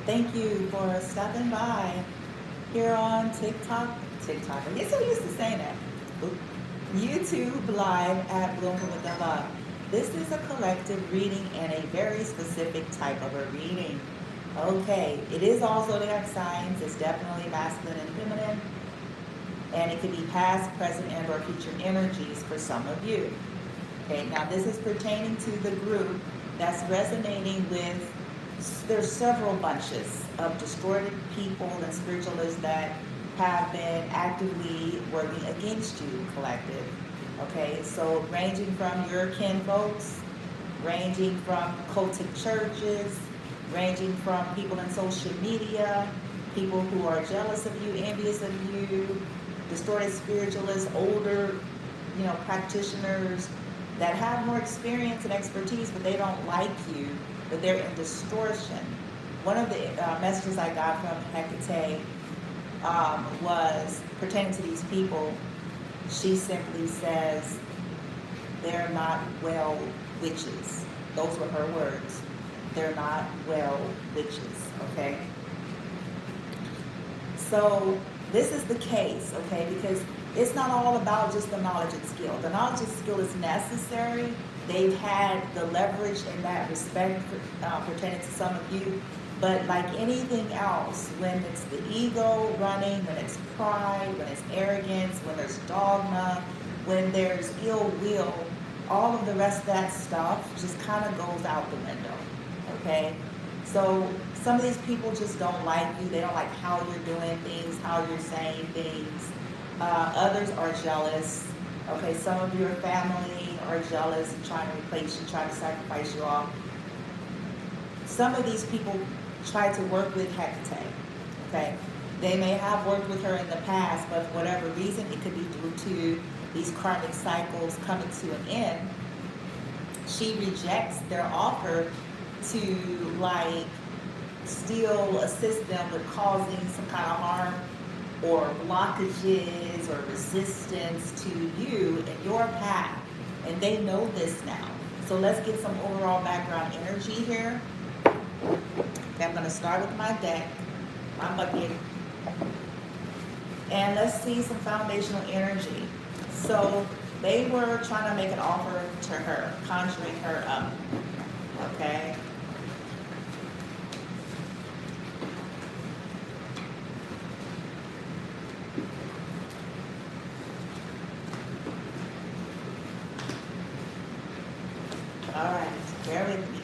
Thank you for stopping by here on TikTok. I guess I'm used to saying that. Oop. YouTube Live at Bloom with the Love. This is a collective reading and a very specific type of a reading. Okay, it is all zodiac signs. It's definitely masculine and feminine. And it could be past, present, and or future energies for some of you. Okay, now this is pertaining to the group that's resonating with, there's several bunches of distorted people and spiritualists that have been actively working against you, collective. Okay, so ranging from your kin folks, ranging from cultic churches, ranging from people in social media, people who are jealous of you, envious of you, distorted spiritualists, older, practitioners that have more experience and expertise, but they don't like you, but they're in distortion. One of the messages I got from Hecate was pertaining to these people. She simply says, they're not well witches. Those were her words. They're not well witches, okay? So this is the case, okay, because it's not all about just the knowledge and skill. The knowledge and skill is necessary. They've had the leverage in that respect pertaining to some of you. But like anything else, when it's the ego running, when it's pride, when it's arrogance, when there's dogma, when there's ill will, all of the rest of that stuff just kind of goes out the window, okay? So some of these people just don't like you. They don't like how you're doing things, how you're saying things. Others are jealous. Okay, some of your family are jealous and trying to replace you, trying to sacrifice you off. Some of these people try to work with Hecate. Okay, they may have worked with her in the past, but for whatever reason, it could be due to these karmic cycles coming to an end. She rejects their offer to still assist them with causing some kind of harm or blockages or resistance to you in your path. And they know this now. So let's get some overall background energy here. Okay, I'm going to start with my deck, my bucket. And let's see some foundational energy. So they were trying to make an offer to her, conjuring her up. Okay. All right, bear with me.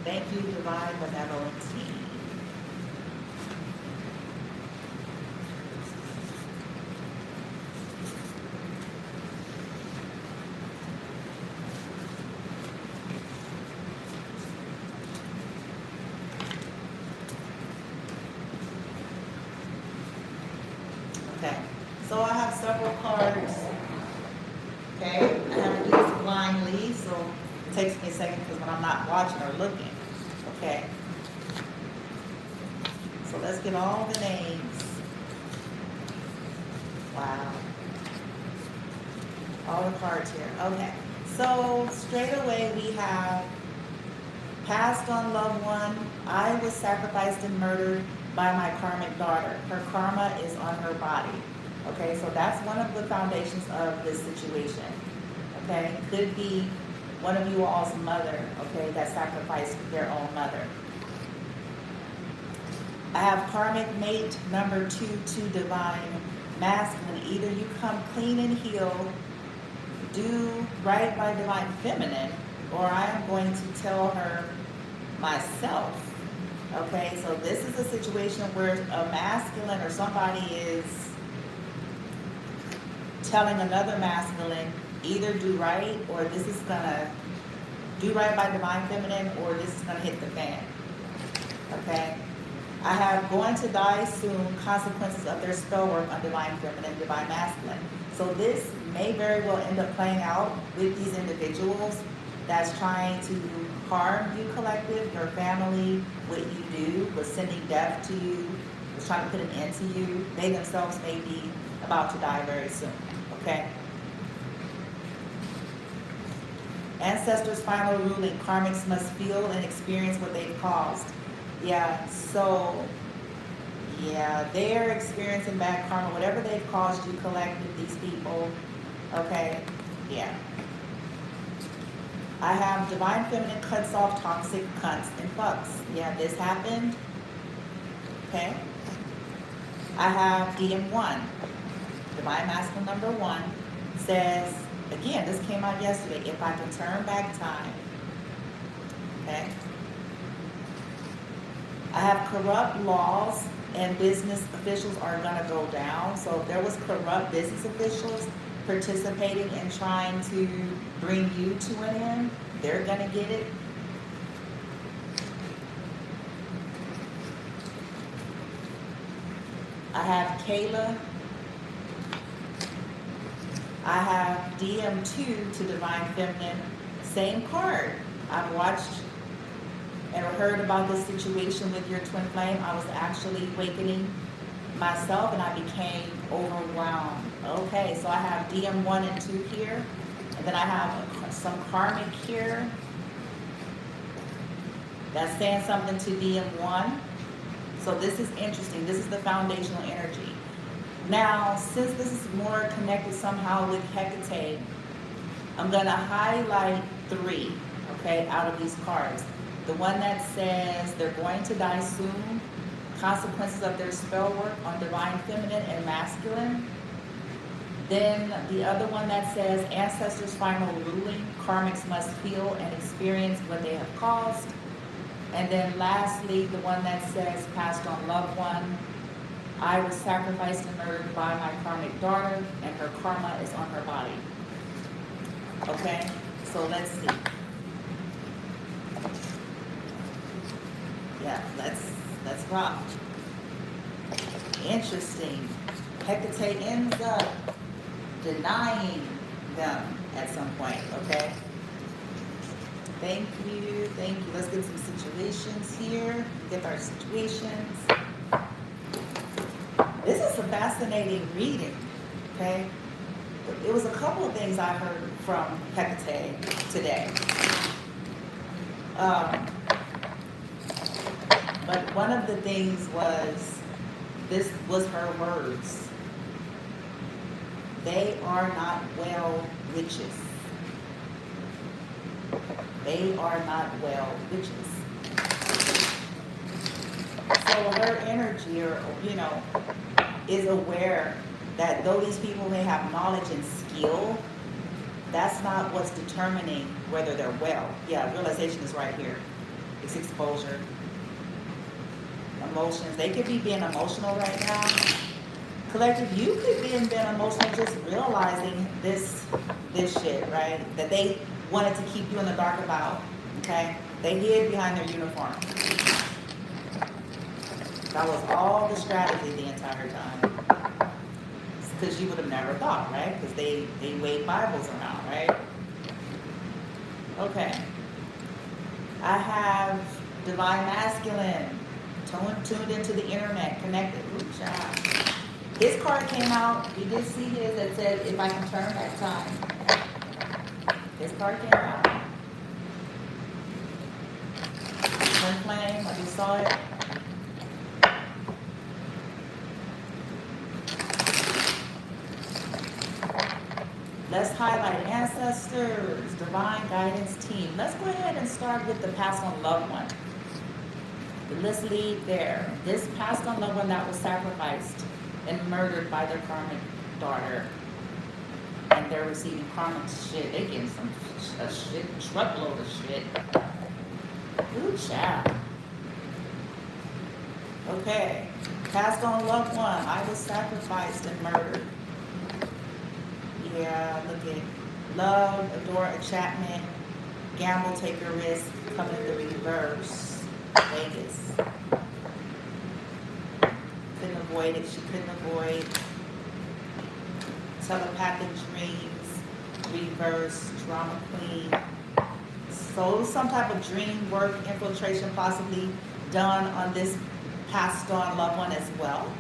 Thank you, Divine Benevolence. Okay, so I have several cards. Okay, I have to do this blindly, so it takes me a second because when I'm not watching or looking. Okay, so let's get all the names. Wow, all the cards here. Okay, so straight away we have passed on loved one. I was sacrificed and murdered by my karmic daughter. Her karma is on her body. Okay, so that's one of the foundations of this situation. Okay, could be one of you all's mother, okay, that sacrificed their own mother. I have karmic mate number 2 to divine masculine. Either you come clean and healed, do right by divine feminine, or I am going to tell her myself. Okay, so this is a situation where a masculine or somebody is telling another masculine, either do right, or this is gonna do right by divine feminine, or this is gonna hit the fan. Okay, I have going to die soon, consequences of their spell work on divine feminine, divine masculine. So this may very well end up playing out with these individuals that's trying to harm you, collective, your family, what you do, was sending death to you, was trying to put an end to you. They themselves may be about to die very soon. Okay. Ancestors' final ruling, karmics must feel and experience what they've caused. Yeah, so, yeah, they're experiencing bad karma. Whatever they've caused you collective, these people, okay? Yeah. I have Divine Feminine cuts off toxic cunts and fucks. Yeah, this happened. Okay. I have DM1. Divine Masculine number 1 says, again, this came out yesterday, if I can turn back time. Okay. I have corrupt laws and business officials are going to go down. So if there was corrupt business officials participating in trying to bring you to an end, they're going to get it. I have Kayla. I have DM2 to Divine Feminine. Same card. I've watched and heard about this situation with your twin flame. I was actually awakening myself and I became overwhelmed. Okay, so I have DM1 and 2 here. And then I have some karmic here. That's saying something to DM1. So this is interesting. This is the foundational energy. Now, since this is more connected somehow with Hecate, I'm going to highlight 3, okay, out of these cards. The one that says they're going to die soon, consequences of their spell work on Divine Feminine and Masculine. Then the other one that says ancestors' final ruling, karmics must feel and experience what they have caused. And then lastly, the one that says passed on loved one, I was sacrificed and murdered by my karmic daughter and her karma is on her body. Okay, so let's see. Yeah, let's rock. Interesting. Hecate ends up denying them at some point, okay? Thank you, thank you. Let's get some situations here. Get our situations. This is a fascinating reading, okay? It was a couple of things I heard from Hecate today. But one of the things was, this was her words. They are not well witches. They are not well witches. So her energy, or is aware that though these people may have knowledge and skill, that's not what's determining whether they're well. Yeah, realization is right here. It's exposure. Emotions. They could be being emotional right now. Collective, you could be being emotional just realizing this shit, right? That they wanted to keep you in the dark about, okay? They hid behind their uniform. That was all the strategy the entire time. Because you would have never thought, right? Because they wave Bibles around, right? Okay. I have Divine Masculine, tuned into the internet, connected. Ooh, child. His card came out. We did see his that said, if I can turn back time. His card came out. Twin flame, I just saw it. Let's highlight ancestors, divine guidance team. Let's go ahead and start with the passed on loved one. Let's lead there. This passed on loved one that was sacrificed and murdered by their karmic daughter. And they're receiving karmic shit. They getting a truckload of shit. Ooh, child. Okay. Passed on loved one. I was sacrificed and murdered. Yeah, look at love, adore, enchantment, gamble, take a risk, coming in the reverse. Vegas. Couldn't avoid it. She couldn't avoid. Telepathic dreams, reverse, drama queen. So some type of dream work, infiltration possibly done on this passed on loved one as well.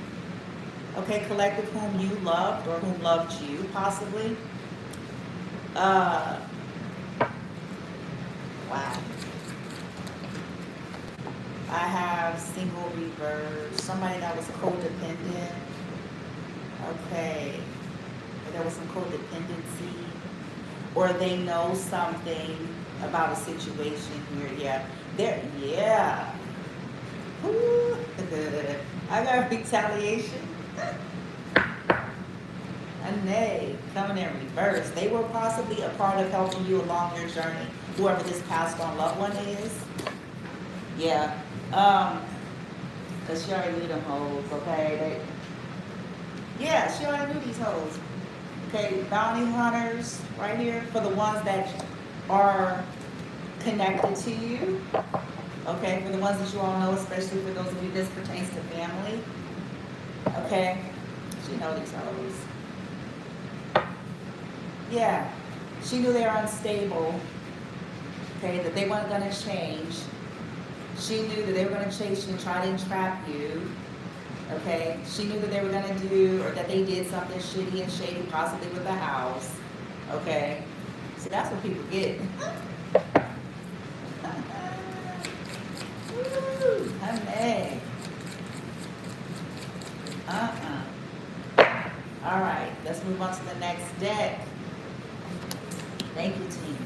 Okay, collective, whom you loved or whom loved you possibly. Wow. I have single reverse. Somebody that was codependent. Okay. There was some codependency. Or they know something about a situation here. Yeah. There. Yeah. Ooh. I got retaliation. A nay, coming in reverse. They were possibly a part of helping you along your journey. Whoever this passed on loved one is. Yeah. Cause she already knew them hoes, okay? Yeah, she already knew these hoes. Okay, bounty hunters right here for the ones that are connected to you. Okay, for the ones that you all know, especially for those of you this pertains to family. Okay, she know these hoes. Yeah, she knew they were unstable. Okay, that they weren't going to change. She knew that they were going to chase you and try to entrap you. Okay, she knew that they were going to do, or that they did something shitty and shady, possibly with the house. Okay, so that's what people get. Woo, honey. All right, let's move on to the next deck. Thank you, team.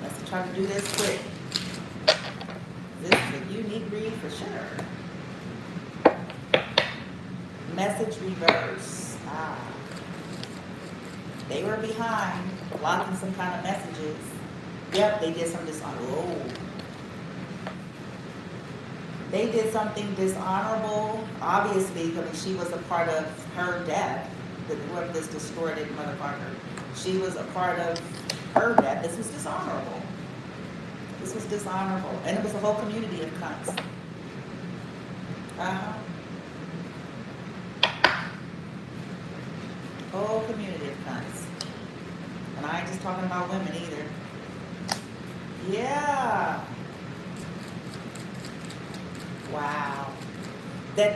Let's try to do this quick. This is a unique read for sure. Message reverse. They were behind, blocking some kind of messages. Yep, they did some dishonorable. They did something dishonorable, obviously, because she was a part of her death. Whoever this distorted motherfucker. She was a part of her death. This was dishonorable. This was dishonorable. And it was a whole community of cunts. Whole community of cunts. And I ain't just talking about women either. Yeah. Wow. That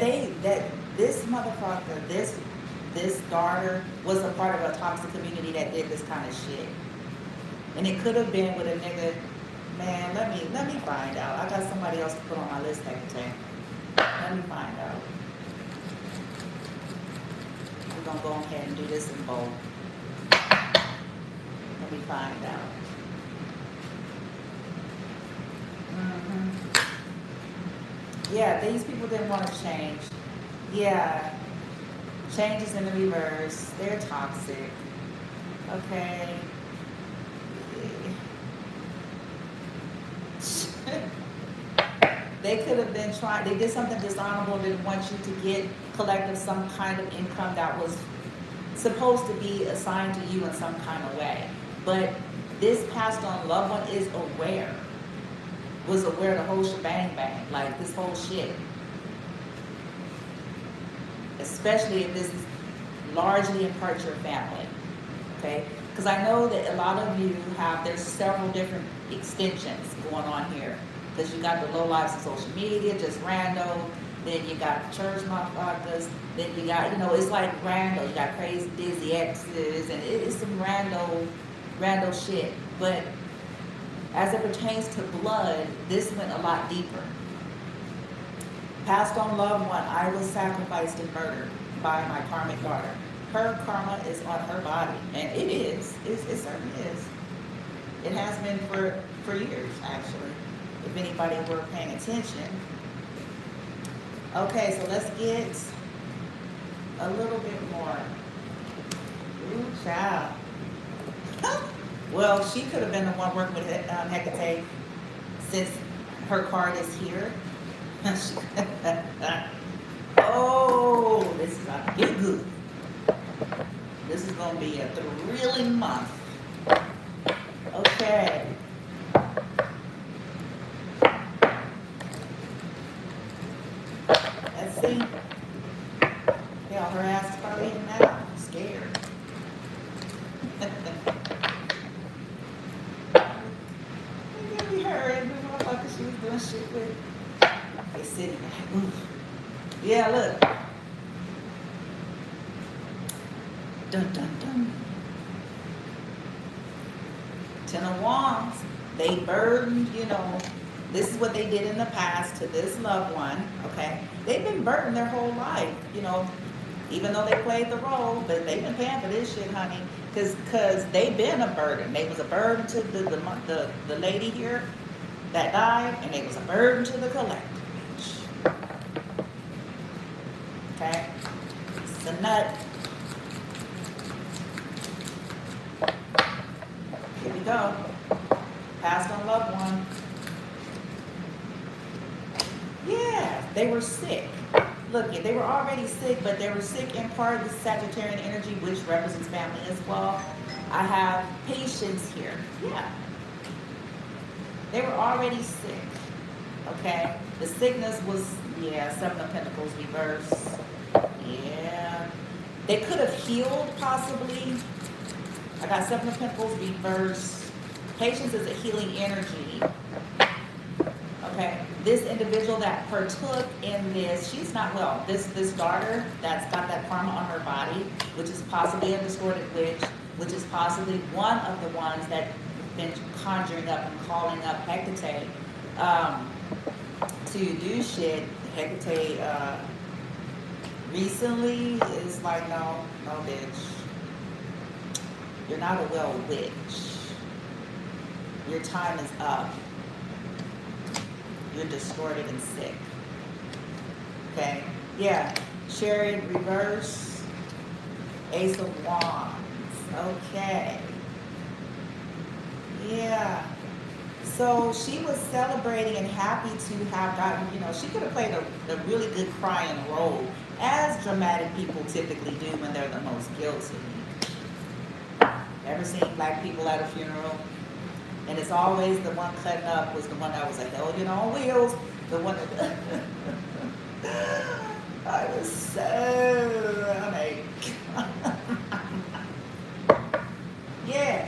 this motherfucker, this daughter was a part of a toxic community that did this kind of shit. And it could have been with a nigga. Man, let me find out. I got somebody else to put on my list, Hecate. Let me find out. We're gonna go ahead and do this in bold. Let me find out. Yeah, these people didn't want to change. Yeah. Change is in the reverse. They're toxic. Okay. They could have been trying, they did something dishonorable, didn't want you to get collective some kind of income that was supposed to be assigned to you in some kind of way. But this passed on loved one is aware, was aware of the whole shebang bang, like this whole shit. Especially if this is largely in part your family, okay? Because I know that a lot of you have, there's several different extensions going on here. Because you got the low lives of social media, just rando. Then you got church motherfuckers. Then you got, it's like rando. You got crazy dizzy exes, and it's some rando shit. But as it pertains to blood, this went a lot deeper. Passed on loved one, I was sacrificed and murdered by my karmic daughter. Her karma is on her body, and it is. It certainly is. It has been for years, actually. If anybody were paying attention. Okay, so let's get a little bit more. Ooh, child. Well, she could have been the one working with Hecate since her card is here. Oh, this is about to get good. This is going to be a thrilling month. Okay. Let's see. Yeah, her ass is probably in now. I'm scared. Maybe her and the motherfucker she was doing shit with. They sitting there. Oof. Yeah, look. Dun dun dun. 10 of Wands. They burdened, This is what they did in the past to this loved one, okay? They've been burdened their whole life, you know, even though they played the role, but they've been paying for this shit, honey, because they've been a burden. They was a burden to the lady here that died, and they was a burden to the collective. Okay? It's a nut. Here we go. Passed on loved one. Yeah, they were sick. Look, they were already sick, but they were sick in part with Sagittarian energy, which represents family as well. I have patience here. Yeah. They were already sick. Okay? The sickness was, yeah, Seven of Pentacles reversed. Yeah. They could have healed, possibly. I got Seven of Pentacles reversed. Patience is a healing energy. Okay, this individual that partook in this, she's not well. This daughter that's got that karma on her body, which is possibly a distorted witch, which is possibly one of the ones that been conjuring up and calling up Hecate to do shit. Hecate recently is like, no, bitch. You're not a well witch. Your time is up. You're distorted and sick. Okay? Yeah. Chariot reverse. Ace of Wands. Okay. Yeah. So she was celebrating and happy to have gotten, you know, she could have played a really good crying role, as dramatic people typically do when they're the most guilty. Ever seen black people at a funeral? And it's always the one cutting up was the one that was a hellion on wheels. The one that I was so like, yeah.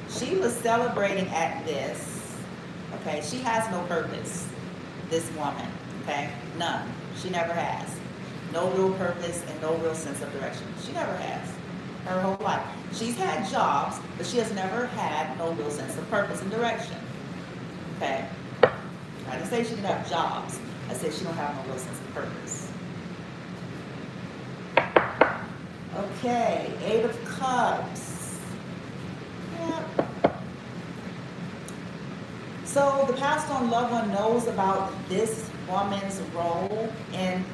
She was celebrating at this. Okay, she has no purpose. This woman, okay, none. She never has. No real purpose and no real sense of direction. She never has. Her whole life. She's had jobs, but she has never had no real sense of purpose and direction. Okay? I didn't say she didn't have jobs. I said she don't have no real sense of purpose. Okay, Eight of Cups. Yep. So the passed on loved one knows about this woman's role in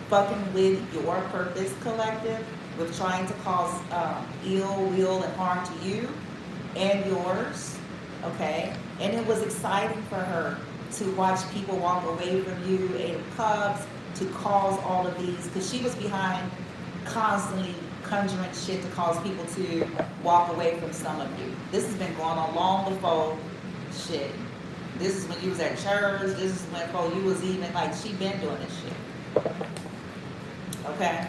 fucking with your purpose, collective, with trying to cause ill will and harm to you and yours, okay? And it was exciting for her to watch people walk away from you, Eight of Cups, to cause all of these, because she was behind constantly conjuring shit to cause people to walk away from some of you. This has been going on long before shit. This is when you was at church, this is when before you was even, like, she been doing this shit. Okay?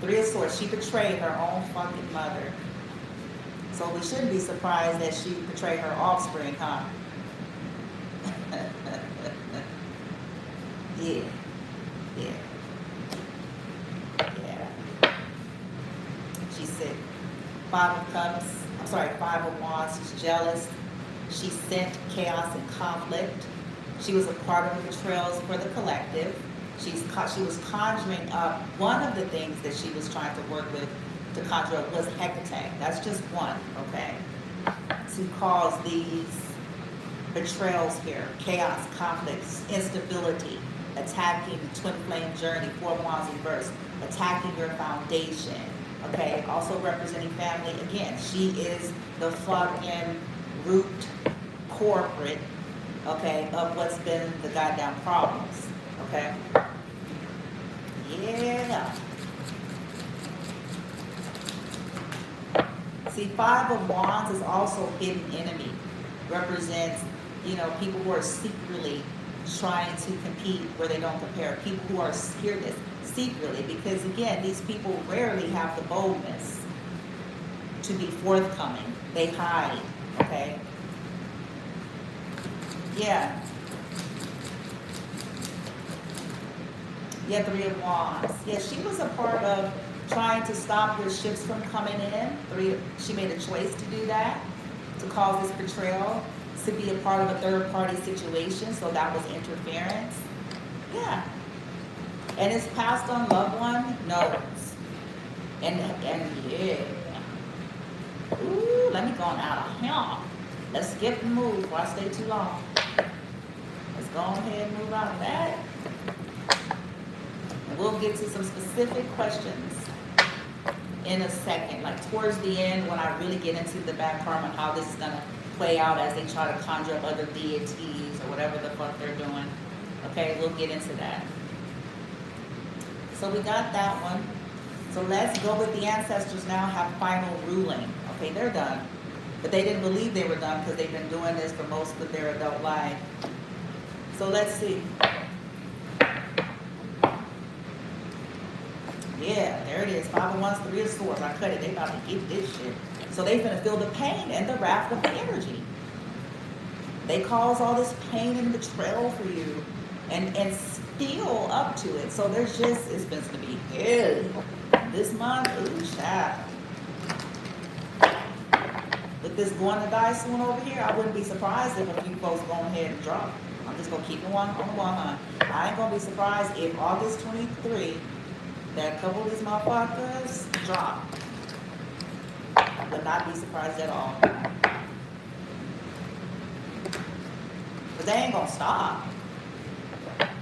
Three of Swords. She betrayed her own fucking mother. So we shouldn't be surprised that she betrayed her offspring, huh? Yeah. She's sick. Five of Wands. She's jealous. She sent chaos and conflict. She was a part of the betrayals for the collective. She was conjuring up, one of the things that she was trying to work with to conjure up was Hecate. That's just one, okay? To cause these betrayals here, chaos, conflicts, instability, attacking the twin flame journey, Four of Wands reverse, attacking your foundation, okay? Also representing family. Again, she is the fucking root corporate, okay, of what's been the goddamn problems, okay? Yeah. See, Five of Wands is also hidden enemy. Represents, you know, people who are secretly trying to compete where they don't compare. People who are fearless secretly, because again, these people rarely have the boldness to be forthcoming. They hide, okay? Yeah. Yeah, Three of Wands. Yeah, she was a part of trying to stop your shifts from coming in. 3, she made a choice to do that, to cause this betrayal, to be a part of a third-party situation, so that was interference. Yeah. And it's passed on loved one knows. And yeah. Ooh, let me go on out of here. Let's skip and move before I stay too long. Let's go ahead and move out of that. And we'll get to some specific questions in a second, like towards the end when I really get into the back karma and how this is going to play out as they try to conjure up other deities or whatever the fuck they're doing. Okay, we'll get into that. So we got that one. So let's go with the ancestors now have final ruling. Okay, they're done. But they didn't believe they were done because they've been doing this for most of their adult life. So let's see. Yeah, there it is. 5 of Wands, 3 of Swords. I cut it. They about to get this shit. So they're going to feel the pain and the wrath of the energy. They cause all this pain and betrayal for you and feel up to it. So there's just, it's going to be hell. This month, ooh, child. With this going to die soon over here, I wouldn't be surprised if a few folks go ahead and drop. I'm just going to keep it on the 100. I ain't going to be surprised if August 23, that a couple of these motherfuckers drop. I would not be surprised at all. But they ain't going to stop.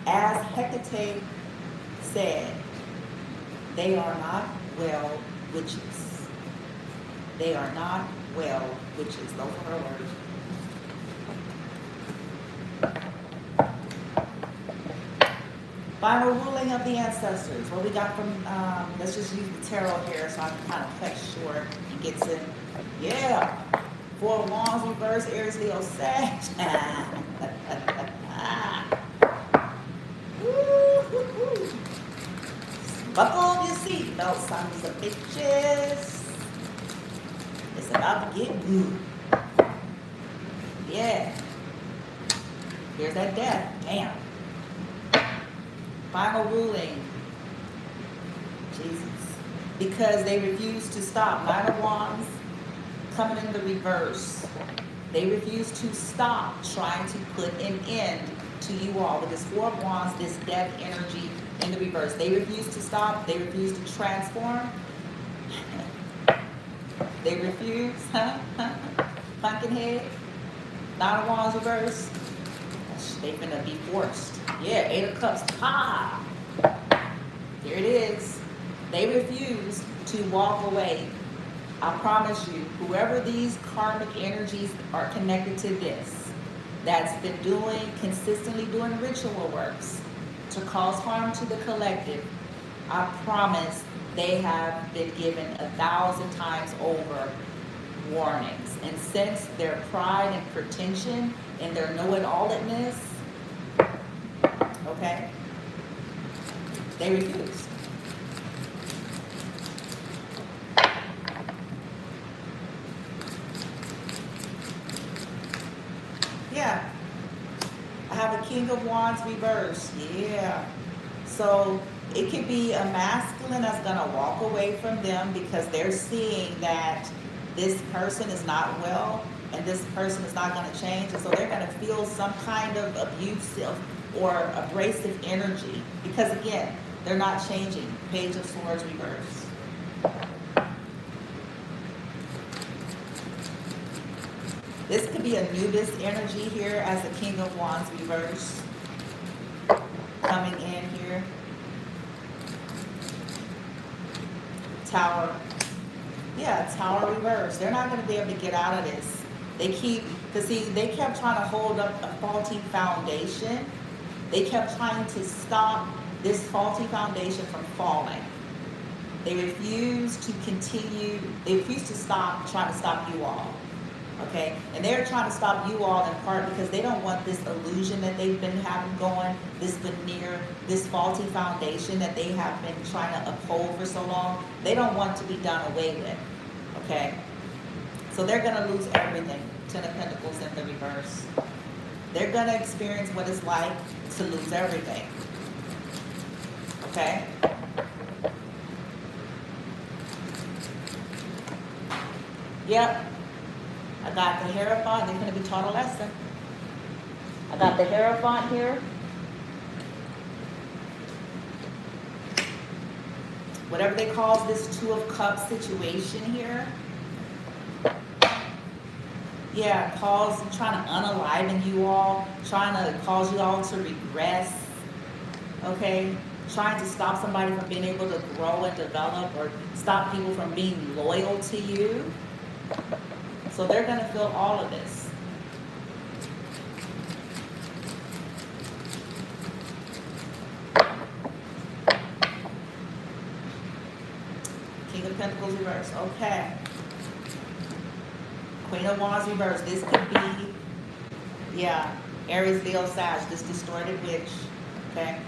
As Hecate said, they are not well witches. They are not well witches. Those are her words. Final ruling of the ancestors. What we got from, let's just use the tarot here so I can kind of cut short and get to, yeah. 4 of Wands reverse, Aries, Leo, Sag. Buckle on your seatbelt, sons of bitches. It's about to get good. Yeah. Here's that death. Damn. Final ruling. Jesus. Because they refuse to stop. 9 of Wands coming in the reverse. They refuse to stop trying to put an end to you all. With this 4 of Wands, this death energy in the reverse. They refuse to stop. They refuse to transform. They refuse. Pumpkinhead. 9 of Wands reverse. They're going to be forced. Yeah, 8 of Cups. Ha! Here it is. They refuse to walk away. I promise you, whoever these karmic energies are connected to this, that's been consistently doing ritual works to cause harm to the collective, I promise they have been given 1,000 times over warnings. And since their pride and pretension and their know-it-all-itness, okay, they refuse. Yeah. I have a King of Wands reversed. Yeah. So it could be a masculine that's going to walk away from them because they're seeing that this person is not well and this person is not going to change. And so they're going to feel some kind of abusive or abrasive energy because, again, they're not changing. Page of Swords reverse. This could be Anubis energy here as the King of Wands reverse. Coming in here. Tower. Yeah, Tower reverse. They're not going to be able to get out of this. They keep, because see, they kept trying to hold up a faulty foundation. They kept trying to stop this faulty foundation from falling. They refuse to continue, they refuse to stop trying to stop you all. Okay, and they're trying to stop you all in part because they don't want this illusion that they've been having going, this veneer, this faulty foundation that they have been trying to uphold for so long. They don't want to be done away with. Okay, so they're going to lose everything. 10 of Pentacles in the reverse. They're going to experience what it's like to lose everything. Okay. Yep. I got the Hierophant. They're going to be taught a lesson. I got the Hierophant here. Whatever they call this Two of Cups situation here. Yeah, trying to unaliven you all, trying to cause you all to regress, okay? Trying to stop somebody from being able to grow and develop, or stop people from being loyal to you. So they're going to feel all of this. King of Pentacles reversed, okay. Queen of Wands reversed. This could be, yeah, Aries, Leo, Sag, this distorted witch, okay?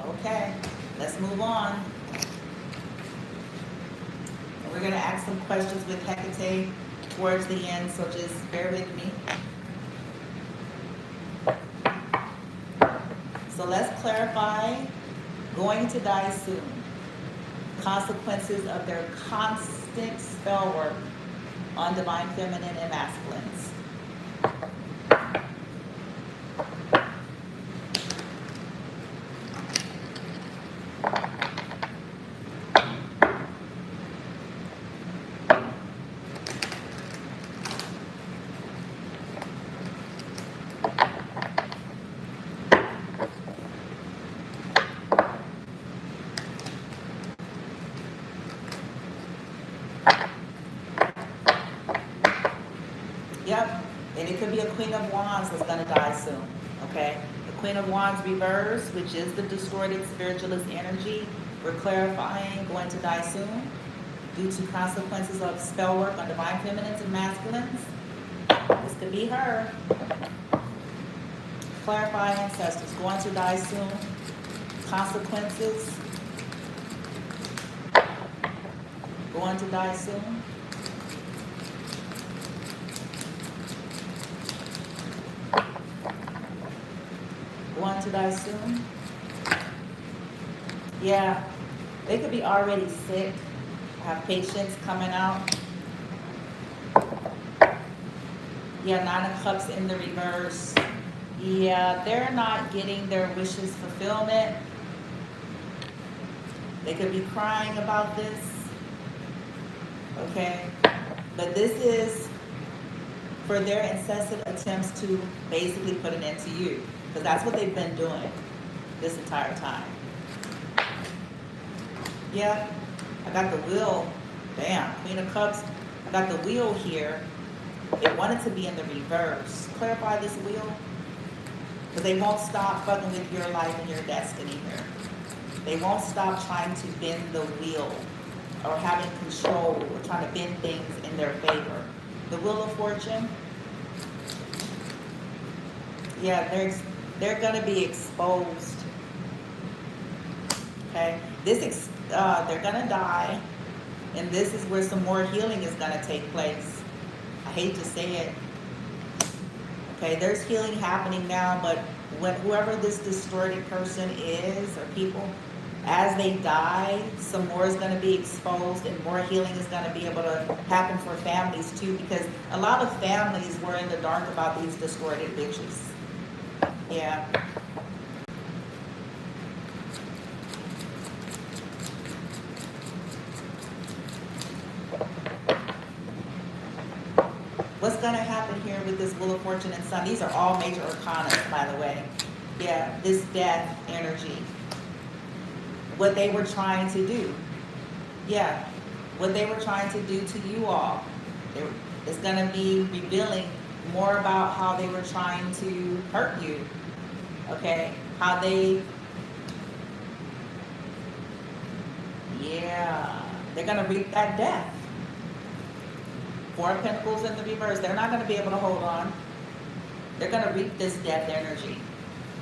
Okay, let's move on. And we're going to ask some questions with Hecate towards the end, so just bear with me. So let's clarify going to die soon. Consequences of their constant spell work on divine feminine and masculines. Yep, and it could be a Queen of Wands that's going to die soon, okay? The Queen of Wands reverse, which is the distorted spiritualist energy, we're clarifying going to die soon due to consequences of spell work on divine feminines and masculines. This could be her. Clarifying ancestors, going to die soon. Consequences. Going to die soon. Going to die soon. Yeah, they could be already sick, have patients coming out. Yeah, Nine of Cups in the reverse. Yeah, they're not getting their wishes fulfillment. They could be crying about this. Okay, but this is for their incessant attempts to basically put an end to you, because that's what they've been doing this entire time. Yeah, I got the wheel. Damn, Queen of Cups. I got the wheel here. They wanted to be in the reverse. Clarify this wheel, because they won't stop fucking with your life and your destiny here. They won't stop trying to bend the wheel or having control or trying to bend things in their favor. The Wheel of Fortune. Yeah, they're going to be exposed. Okay, they're going to die, and this is where some more healing is going to take place. I hate to say it. Okay, there's healing happening now, but whoever this distorted person is, or people, as they die, some more is going to be exposed, and more healing is going to be able to happen for families too, because a lot of families were in the dark about these distorted witches. Yeah. What's going to happen here with this Wheel of Fortune and Sun? These are all major arcana, by the way. Yeah, this death energy. What they were trying to do. Yeah, what they were trying to do to you all. It's going to be revealing more about how they were trying to hurt you. Okay, how they, yeah, they're going to reap that death. Four of Pentacles in the reverse. They're not going to be able to hold on. They're going to reap this death energy.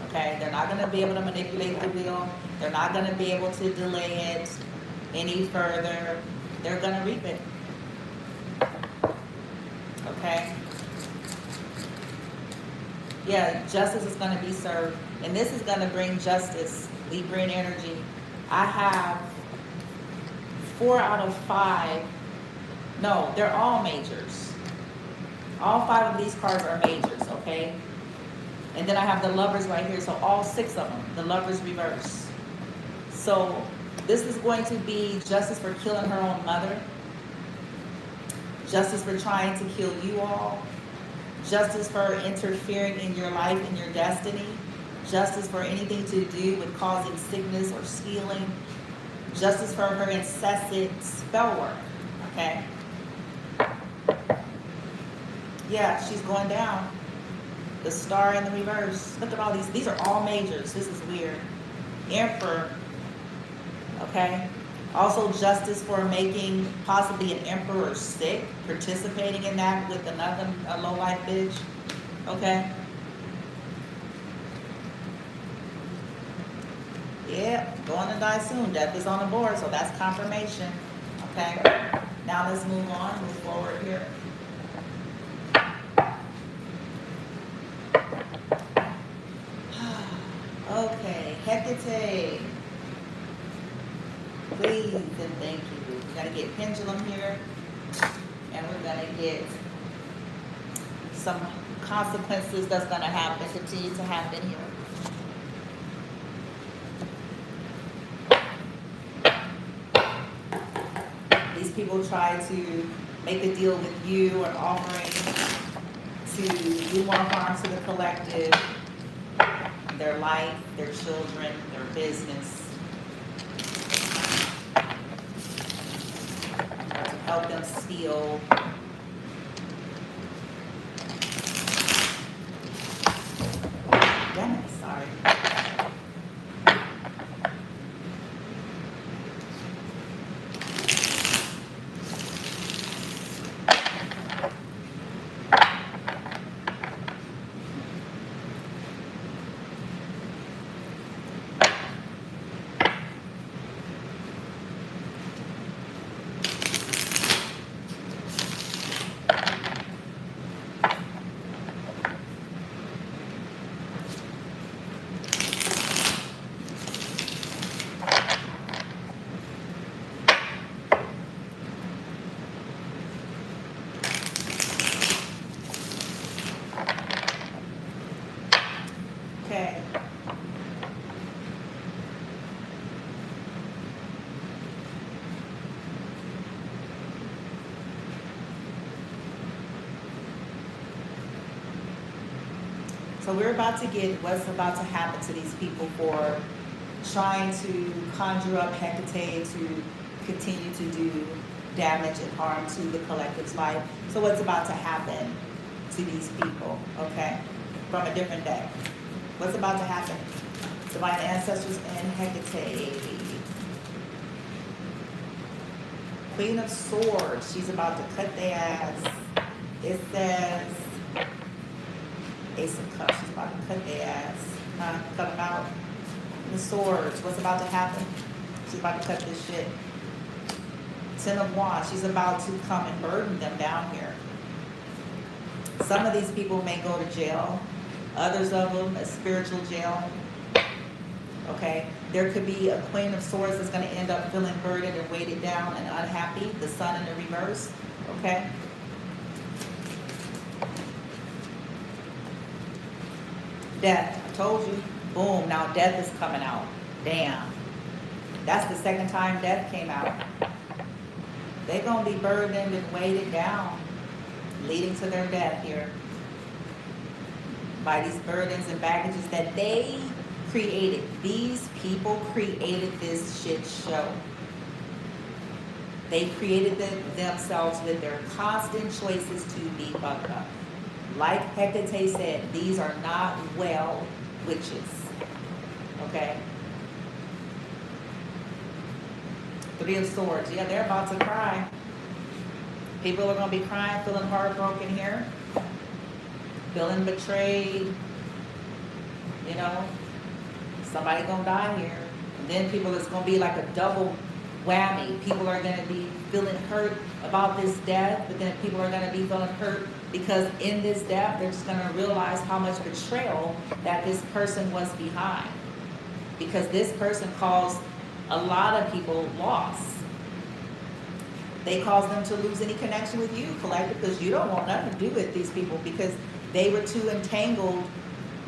Okay, they're not going to be able to manipulate the wheel. They're not going to be able to delay it any further. They're going to reap it. Okay. Yeah, justice is going to be served. And this is going to bring justice, Libran energy. I have 4 out of 5. No, they're all majors. All 5 of these cards are majors, okay? And then I have the Lovers right here, so all 6 of them, the Lovers reverse. So this is going to be justice for killing her own mother, justice for trying to kill you all, justice for interfering in your life and your destiny, justice for anything to do with causing sickness or stealing, justice for her incessant spell work, okay? Yeah, she's going down. The Star in the reverse. Look at all these. These are all majors. This is weird. Emperor, okay? Also justice for making possibly an emperor sick, participating in that with another low-life bitch, okay? Yeah, going to die soon. Death is on the board, so that's confirmation, okay? Now let's move on, move forward here. Okay, Hecate. Please and thank you. We gotta get pendulum here, and we're gonna get some consequences that's gonna happen, continue to happen here. These people try to make a deal with you or offering to do more harm to the collective, their life, their children, their business. Help them steal. Damn it, sorry. Okay. So we're about to get what's about to happen to these people for trying to conjure up Hecate to continue to do damage and harm to the collective's life. So what's about to happen to these people, okay? From a different deck. What's about to happen? Divine Ancestors and Hecate. Queen of Swords. She's about to cut their ass. It says Ace of Cups. She's about to cut their ass. Cut them out. The Swords. What's about to happen? She's about to cut this shit. Ten of Wands. She's about to come and burden them down here. Some of these people may go to jail. Others of them, a spiritual jail. Okay? There could be a Queen of Swords that's going to end up feeling burdened and weighted down and unhappy. The Sun in the reverse. Okay? Death. I told you. Boom. Now death is coming out. Damn. That's the second time death came out. They're going to be burdened and weighted down, leading to their death here. By these burdens and baggages that they created. These people created this shit show. They created themselves with their constant choices to be fucked up. Like Hecate said, these are not well witches. Okay? Three of Swords. Yeah, they're about to cry. People are going to be crying, feeling heartbroken here. Feeling betrayed. You know? Somebody going to die here. And then people, it's going to be like a double whammy. People are going to be feeling hurt about this death, but then people are going to be feeling hurt because in this death, they're just going to realize how much betrayal that this person was behind. Because this person caused a lot of people loss. They cause them to lose any connection with you, collective, because you don't want nothing to do with these people because they were too entangled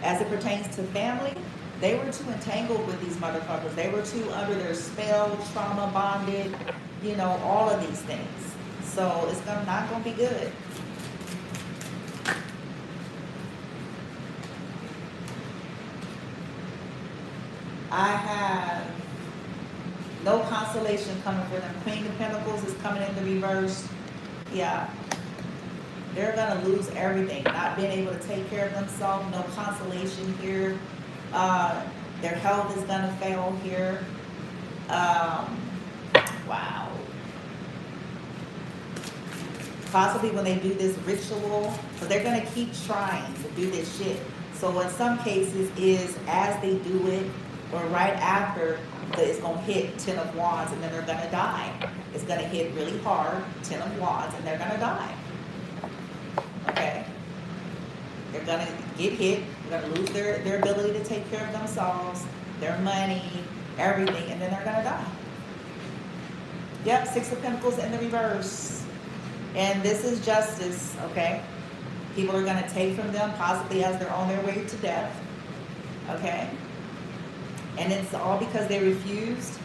as it pertains to family. They were too entangled with these motherfuckers. They were too under their spell, trauma bonded, you know, all of these things. So it's not gonna be good. I have no consolation coming for them. Queen of Pentacles is coming in the reverse. Yeah. They're going to lose everything. Not being able to take care of themselves. No consolation here. Their health is going to fail here. Wow. Possibly when they do this ritual, because they're going to keep trying to do this shit. So in some cases is as they do it, or right after, it's going to hit 10 of Wands and then they're going to die. It's going to hit really hard, 10 of Wands, and they're going to die. Okay? They're going to get hit. They're going to lose their ability to take care of themselves, their money, everything, and then they're going to die. Yep, 6 of Pentacles in the reverse. And this is justice, okay? People are going to take from them possibly as they're on their way to death. Okay? And it's all because they refused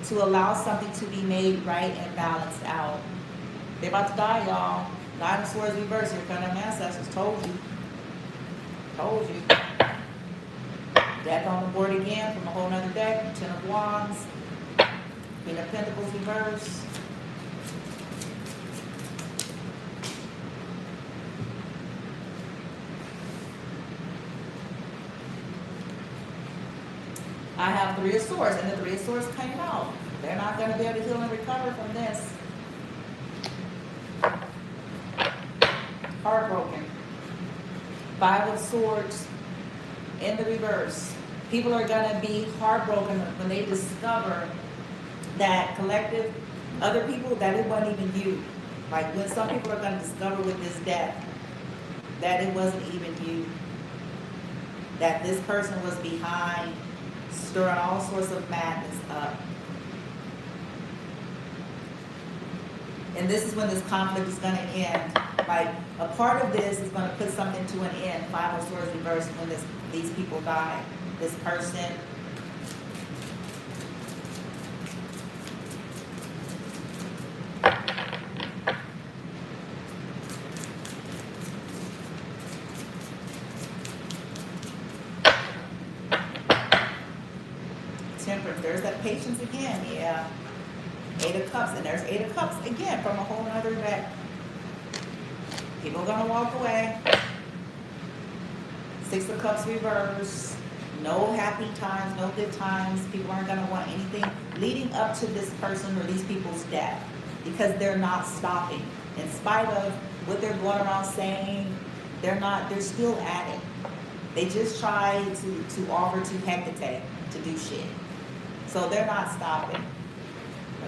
to allow something to be made right and balanced out. They're about to die, y'all. Nine of Swords reverse. Here come them ancestors. Told you. Told you. Death on the board again from a whole nother deck. 10 of Wands. Queen of Pentacles reverse. I have 3 of Swords, and the 3 of Swords came out. They're not going to be able to heal and recover from this. Heartbroken. 5 of Swords in the reverse. People are going to be heartbroken when they discover that collective, other people, that it wasn't even you. Like when some people are going to discover with this death that it wasn't even you. That this person was behind, stirring all sorts of madness up. And this is when this conflict is going to end. Like a part of this is going to put something to an end. 5 of Swords reversed when these people die. This person. Temperance. There's that patience again. Yeah. 8 of Cups. And there's 8 of Cups again from a whole other deck. People are going to walk away. 6 of Cups reverse. No happy times, no good times. People aren't going to want anything leading up to this person or these people's death because they're not stopping. In spite of what they're going around saying, they're still at it. They just try to offer to Hecate to do shit. So they're not stopping.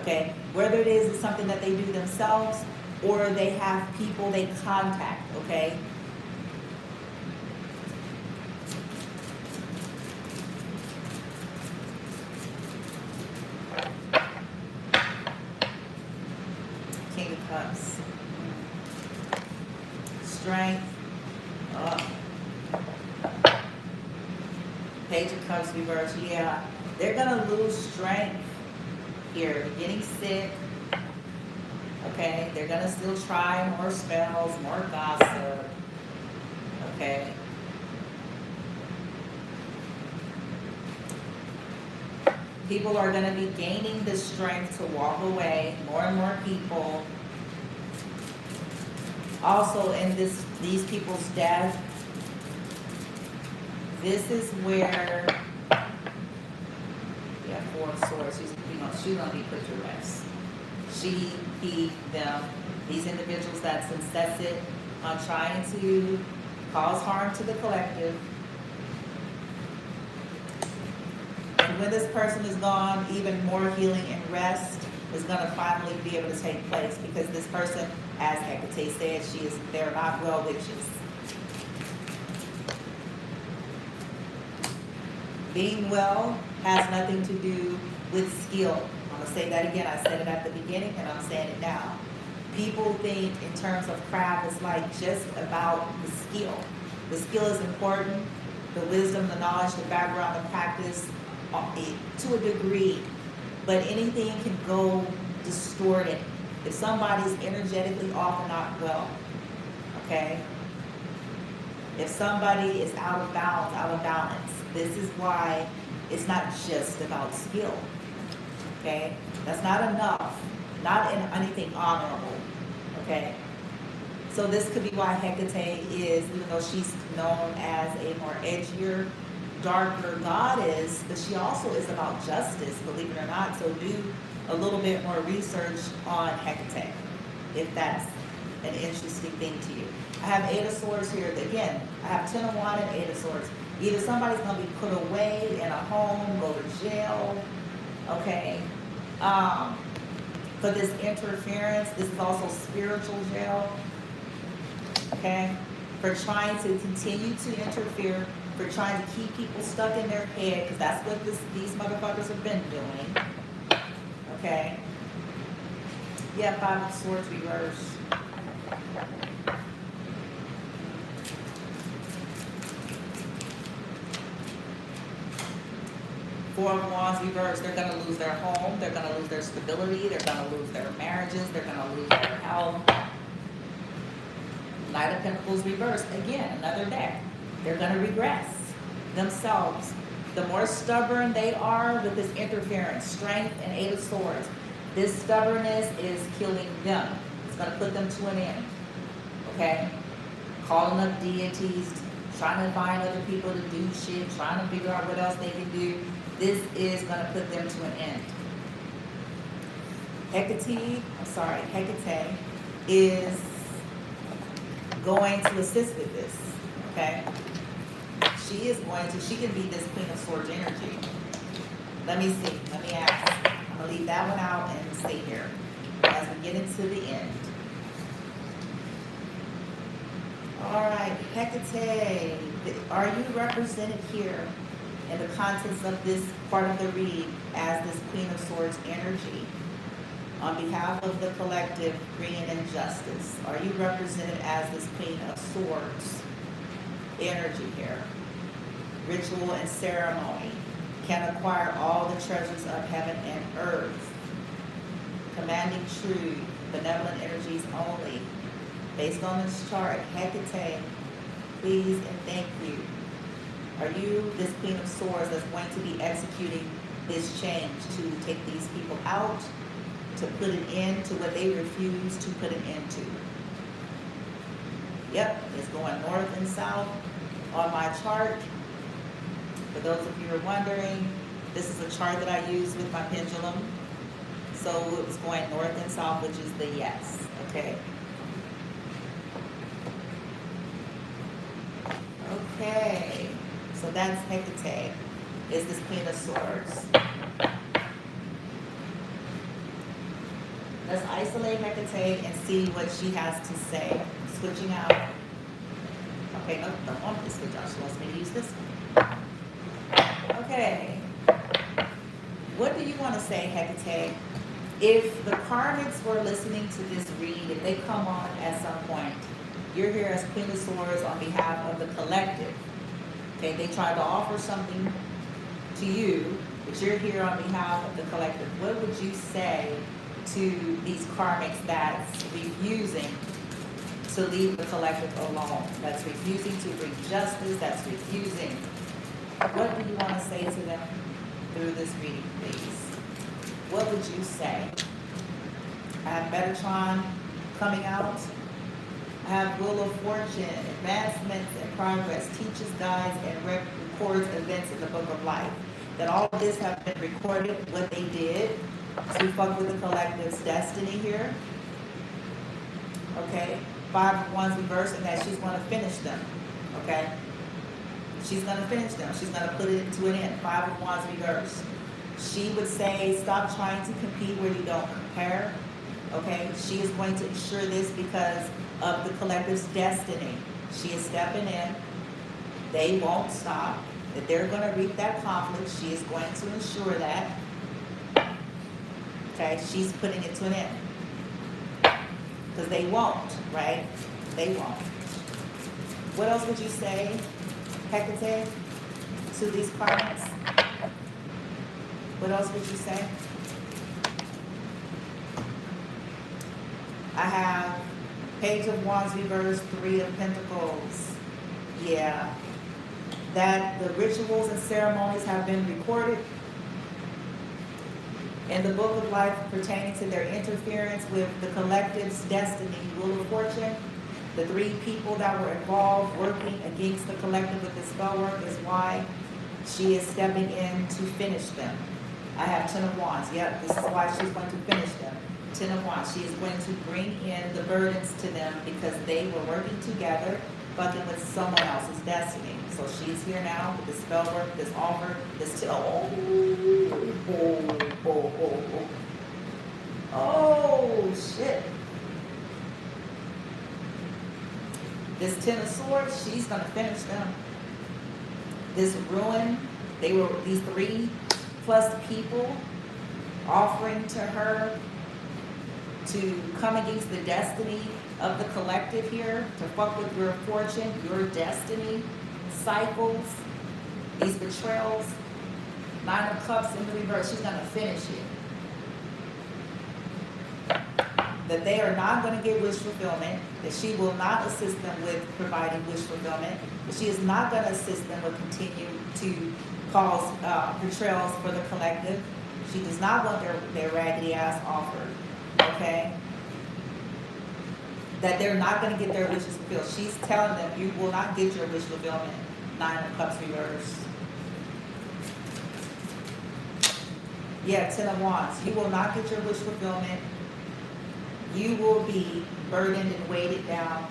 Okay? Whether it is something that they do themselves or they have people they contact, okay? King of Cups. Strength. Page of Cups reverse. Yeah. They're going to lose strength here. They're getting sick. Okay. They're going to still try more spells, more gossip. Okay. People are going to be gaining the strength to walk away. More and more people. Also in these people's death, this is where, yeah, 4 of Swords, she's going to be put to rest. She, he, them, these individuals that's incessant on trying to cause harm to the collective. And when this person is gone, even more healing and rest is going to finally be able to take place because this person, as Hecate said, they're not well witches. Being well has nothing to do with skill on a to say that again. I said it at the beginning and I'm saying it now. People think in terms of craft, it's like just about the skill. The skill is important, the wisdom, the knowledge, the background, the practice, to a degree. But anything can go distorted if somebody's energetically off and not well, okay? If somebody is out of balance, out of balance, this is why it's not just about skill, okay? That's not enough, not in anything honorable, okay? So this could be why Hecate is, even though she's known as a more edgier, darker goddess, but she also is about justice, believe it or not. So do a little bit more research on Hecate, if that's an interesting thing to you. I have 8 of Swords here. Again, I have 10 of Wands and 8 of Swords. Either somebody's going to be put away in a home, go to jail, okay? For this interference, this is also spiritual jail, okay? For trying to continue to interfere, for trying to keep people stuck in their head, because that's what these motherfuckers have been doing, okay? Yeah, 5 of Swords reverse. Four of Wands reverse. They're going to lose their home. They're going to lose their stability. They're going to lose their marriages. They're going to lose their health. Knight of Pentacles reverse. Again, another deck. They're going to regress themselves. The more stubborn they are with this interference, strength and 8 of Swords, this stubbornness is killing them. It's going to put them to an end. Okay? Calling up deities, trying to find other people to do shit, trying to figure out what else they can do. This is going to put them to an end. Hecate is going to assist with this, okay? She can be this Queen of Swords energy. Let me see, let me ask. I'm going to leave that one out and stay here as we get into the end. All right, Hecate, are you represented here in the contents of this part of the read as this Queen of Swords energy? On behalf of the collective, Green and Justice, are you represented as this Queen of Swords energy here? Ritual and ceremony can acquire all the treasures of heaven and earth. Commanding truth, benevolent energies only. Based on this chart, Hecate, please and thank you. Are you this Queen of Swords that's going to be executing this change to take these people out, to put an end to what they refuse to put an end to? Yep, it's going north and south on my chart. For those of you who are wondering, this is a chart that I use with my pendulum. So it was going north and south, which is the yes, okay? Okay, so that's Hecate, is this Queen of Swords. Let's isolate Hecate and see what she has to say. Switching out. Okay, no, don't want this switch out. She wants me to use this one. Okay. What do you want to say, Hecate? If the Karmics were listening to this read, if they come on at some point, you're here as Queen of Swords on behalf of the collective. Okay, they tried to offer something to you, but you're here on behalf of the collective. What would you say to these Karmics that's refusing to leave the collective alone, that's refusing to bring justice, that's refusing? What do you want to say to them through this reading, please? What would you say? I have Metatron coming out. I have Wheel of Fortune, advancements and progress, teaches, guides, and records events in the Book of Life. That all of this have been recorded, what they did to fuck with the collective's destiny here. Okay, 5 of Wands reverse, and that she's going to finish them. Okay, she's going to finish them. She's going to put it to an end. 5 of Wands reverse. She would say, stop trying to compete where you don't compare. Okay, she is going to ensure this because of the collective's destiny. She is stepping in. They won't stop. That they're going to reap that conflict. She is going to ensure that. Okay, she's putting it to an end. Because they won't, right? They won't. What else would you say, Hecate, to these karmics? What else would you say? I have Page of Wands reversed, Three of Pentacles. Yeah. That the rituals and ceremonies have been recorded in the book of life pertaining to their interference with the collective's destiny, Wheel of Fortune. The three people that were involved working against the collective with this spell work is why she is stepping in to finish them. I have Ten of Wands. Yep, this is why she's going to finish them. Ten of Wands. She is going to bring in the burdens to them because they were working together, fucking with someone else's destiny. So she's here now with the spell work, this offer, this oh shit. This Ten of Swords, she's gonna finish them. This ruin, they were these 3+ people offering to her to come against the destiny of the collective here, to fuck with your fortune, your destiny, cycles, these betrayals. 9 of Cups in the reverse, she's gonna finish it. That they are not gonna get wish fulfillment, that she will not assist them with providing wish fulfillment, that she is not gonna assist them with continue to cause betrayals for the collective. She does not want their raggedy ass offered, okay? That they're not going to get their wishes fulfilled. She's telling them, you will not get your wish fulfillment. 9 of Cups reverse. Yeah, 10 of Wands. You will not get your wish fulfillment. You will be burdened and weighted down,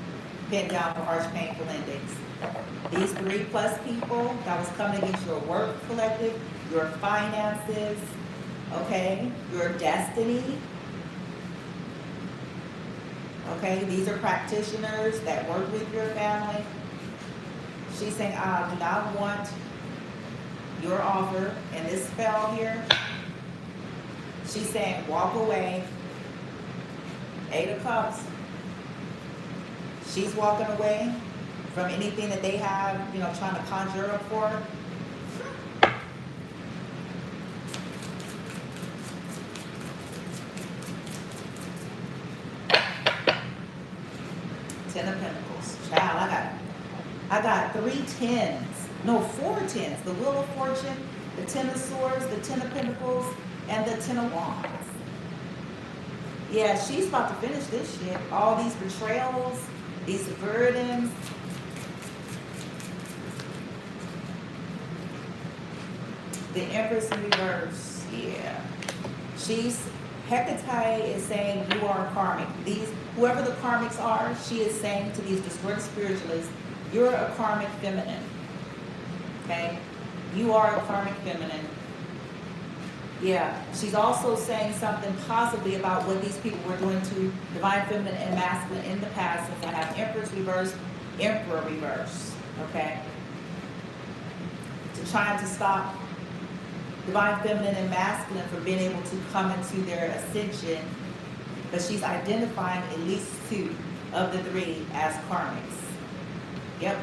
pinned down for harsh, painful endings. These 3+ people that was coming against your work collective, your finances, okay, your destiny. Okay, these are practitioners that work with your family. She's saying, I do not want your offer in this spell here. She's saying, walk away. 8 of Cups. She's walking away from anything that they have, you know, trying to conjure up for her. 10 of Pentacles. Child, I got 3 10s. No, 4 10s. The Wheel of Fortune, the 10 of Swords, the 10 of Pentacles, and the 10 of Wands. Yeah, she's about to finish this shit. All these betrayals, these burdens. The Empress in reverse. Yeah. Hecate is saying you are karmic. Whoever the karmics are, she is saying to these distorted spiritualists, you're a karmic feminine. Okay? You are a karmic feminine. Yeah. She's also saying something possibly about what these people were doing to divine feminine and masculine in the past. Since I have Empress reverse, Emperor reverse. Okay? To trying to stop divine feminine and masculine for being able to come into their ascension, but she's identifying at least 2 of the 3 as karmics. Yep.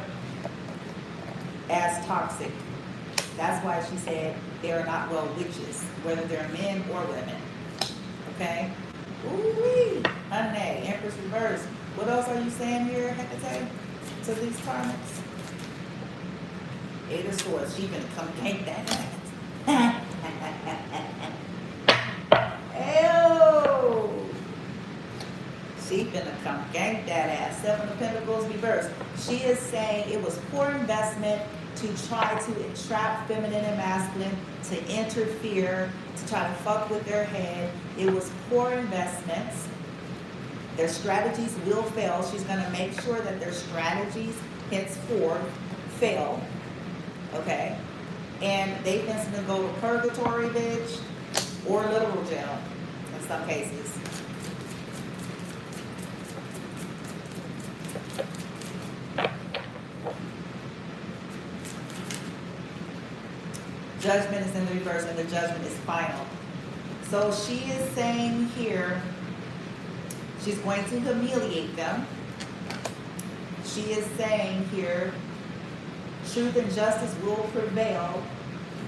As toxic. That's why she said they are not well witches, whether they're men or women. Okay? Ooh-wee. Honey, Empress reverse. What else are you saying here, Hecate, to these karmics? 8 of Swords. She's gonna come gank that ass. Ew. She finna come gank that ass. 7 of Pentacles reverse. She is saying it was poor investment to try to entrap feminine and masculine, to interfere, to try to fuck with their head. It was poor investments. Their strategies will fail. She's gonna make sure that their strategies henceforth fail. Okay? And they think it's gonna go to purgatory, bitch, or literal jail in some cases. Judgment is in the reverse, and the judgment is final. So she is saying here, she's going to humiliate them. She is saying here, truth and justice will prevail,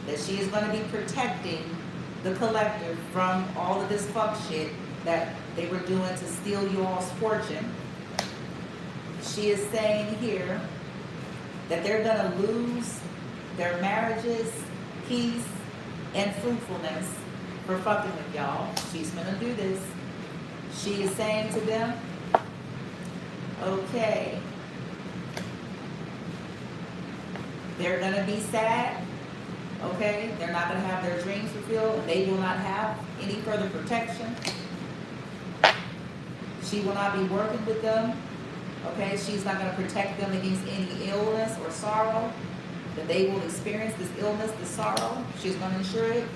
that she is going to be protecting the collective from all of this fuck shit that they were doing to steal you all's fortune. She is saying here that they're going to lose their marriages, peace, and fruitfulness for fucking with y'all. She's going to do this. She is saying to them, okay, they're going to be sad, okay? They're not going to have their dreams fulfilled. They will not have any further protection. She will not be working with them, okay? She's not going to protect them against any illness or sorrow, that they will experience this illness, this sorrow. She's going to ensure it.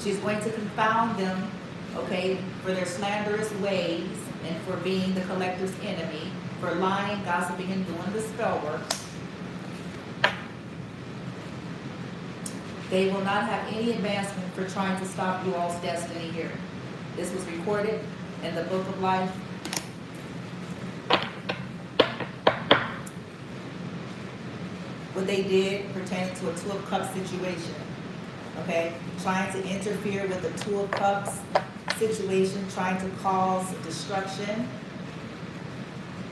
She's going to confound them, okay, for their slanderous ways and for being the collective's enemy, for lying, gossiping, and doing the spell work. They will not have any advancement for trying to stop you all's destiny here. This was recorded in the Book of Life. What they did pertained to a Two of Cups situation. Okay? Trying to interfere with the Two of Cups situation, trying to cause destruction.